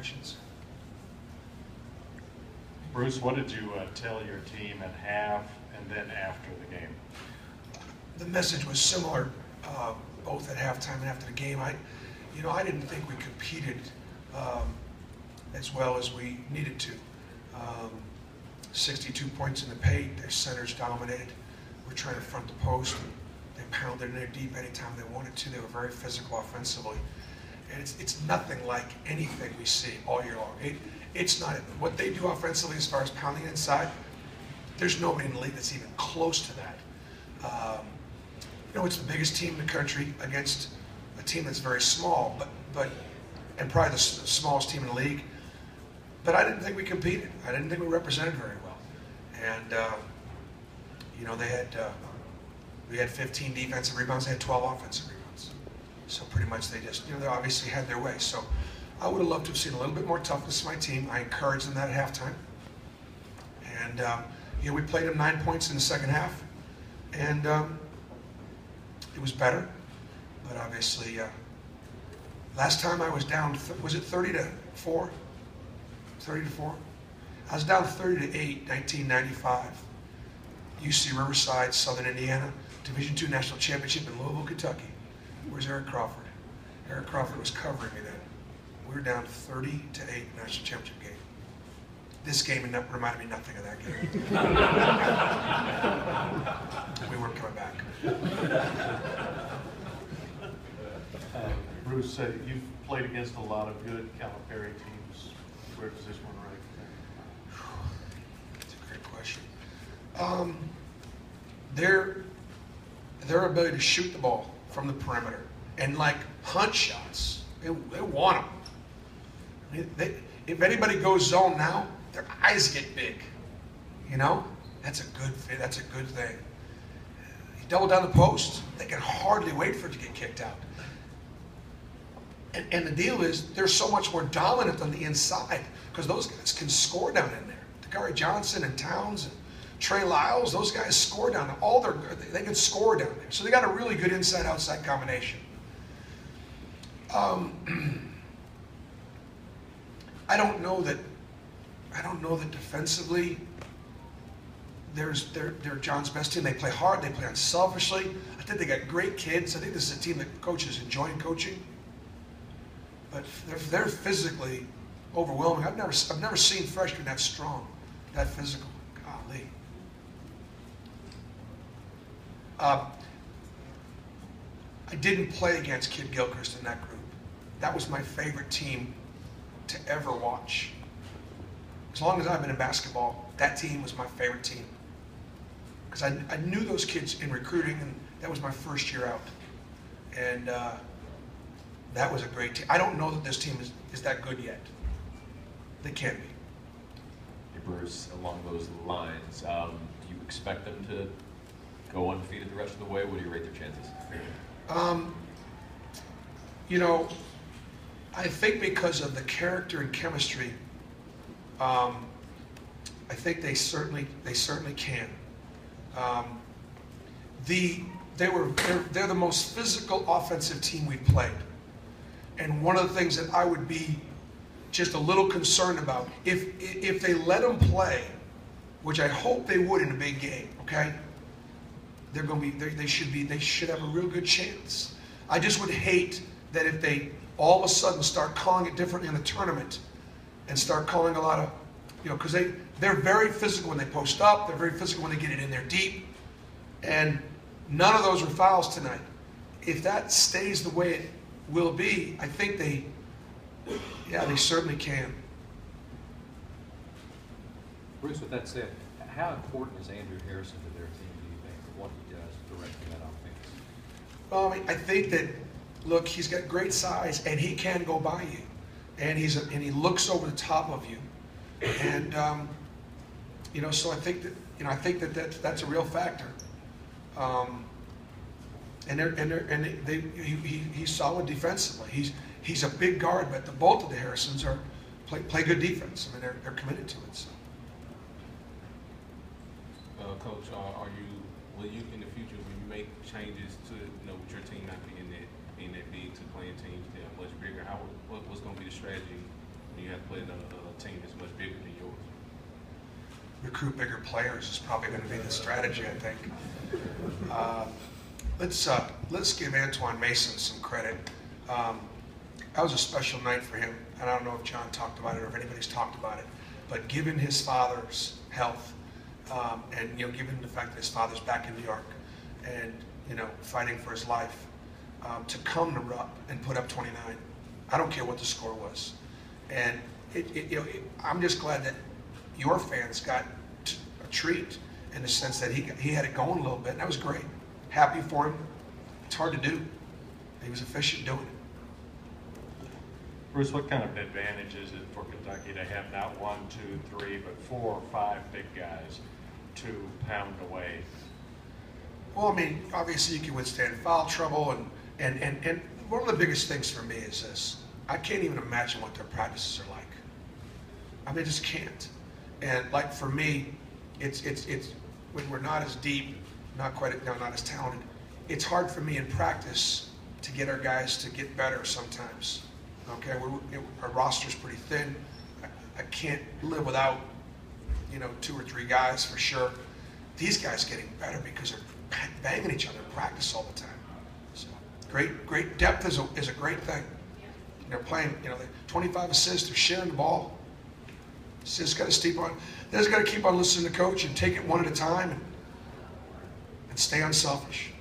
questions. Bruce, what did you tell your team at half and then after the game? The message was similar, both at halftime and after the game. I didn't think we competed as well as we needed to. 62 points in the paint. Their centers dominated. We're trying to front the post. They pounded in there deep anytime they wanted to. They were very physical offensively. And it's nothing like anything we see all year long. It's not what they do offensively as far as pounding inside. There's nobody in the league that's even close to that. It's the biggest team in the country against a team that's very small, and probably the smallest team in the league. But I didn't think we competed. I didn't think we represented very well. And we had 15 defensive rebounds. They had 12 offensive rebounds. So pretty much they just, they obviously had their way. So I would have loved to have seen a little bit more toughness from my team. I encouraged them that at halftime. And we played them 9 points in the second half, and it was better. But obviously, last time I was down, was it 30-4? 30-4? I was down 30-8, 1995. UC Riverside, Southern Indiana, Division II National Championship in Louisville, Kentucky. Where's Eric Crawford? Eric Crawford was covering me then. We were down 30-8 National Championship game. This game reminded me nothing of that game. We weren't coming back. Bruce, you've played against a lot of good Calipari teams. Where does this one rank? That's a great question. Their ability to shoot the ball from the perimeter and like hunt shots, they want them. If anybody goes zone now, their eyes get big. That's a good thing. You double down the post, they can hardly wait for it to get kicked out. And the deal is, they're so much more dominant on the inside because those guys can score down in there. Dakari Johnson and Towns and Trey Lyles, those guys score down there. They can score down there. So they got a really good inside-outside combination. I don't know that defensively they're John's best team. They play hard. They play unselfishly. I think they got great kids. I think this is a team that coaches enjoy coaching. But they're physically overwhelming. I've never seen freshmen that strong, that physical. Golly. I didn't play against Kid Gilchrist in that group. That was my favorite team to ever watch. As long as I've been in basketball, that team was my favorite team. Because I knew those kids in recruiting, and that was my first year out. And that was a great team. I don't know that this team is that good yet. They can be. Hey Bruce, along those lines, do you expect them to go undefeated the rest of the way? What do you rate their chances? I think because of the character and chemistry, I think they certainly can. They're the most physical offensive team we've played. And one of the things that I would be just a little concerned about, if they let them play, which I hope they would in a big game, okay? They should have a real good chance. I just would hate that if they all of a sudden start calling it differently in the tournament and start calling a lot of, because they're very physical when they post up, they're very physical when they get it in there deep, and none of those were fouls tonight. If that stays the way it will be, I think they certainly can. Bruce, with that said, how important is Andrew Harrison to their team, do you think, for what he does directing that offense? Well, I think that, look, he's got great size, and he can go by you, and he looks over the top of you, and so I think that that's a real factor. He's solid defensively. He's a big guard, but both of the Harrisons play good defense. I mean, they're committed to it. So. Coach, will you in the future, will you make changes to with your team not being that big to playing teams that are much bigger? What's going to be the strategy when you have to play another team that's much bigger than yours? Recruit bigger players is probably going to be the strategy, I think. Let's give Antoine Mason some credit. That was a special night for him, and I don't know if John talked about it or if anybody's talked about it, but given his father's health, and given the fact that his father's back in New York, and fighting for his life, to come to Rupp and put up 29, I don't care what the score was, and I'm just glad that your fans got a treat in the sense that he had it going a little bit, and that was great. Happy for him. It's hard to do. He was efficient doing it. Bruce, what kind of advantage is it for Kentucky to have not 1, 2, 3, but 4 or 5 big guys to pound away? Well, I mean, obviously you can withstand foul trouble, and one of the biggest things for me is this. I can't even imagine what their practices are like. I mean, I just can't. And like for me, it's when we're not as deep, not as talented, it's hard for me in practice to get our guys to get better sometimes. Okay, our roster's pretty thin. I can't live without 2 or 3 guys for sure. These guys getting better because they're banging each other in practice all the time. So great depth is a great thing. They're playing, the 25 assists, they're sharing the ball. Just got to keep on listening to coach and take it one at a time and stay unselfish.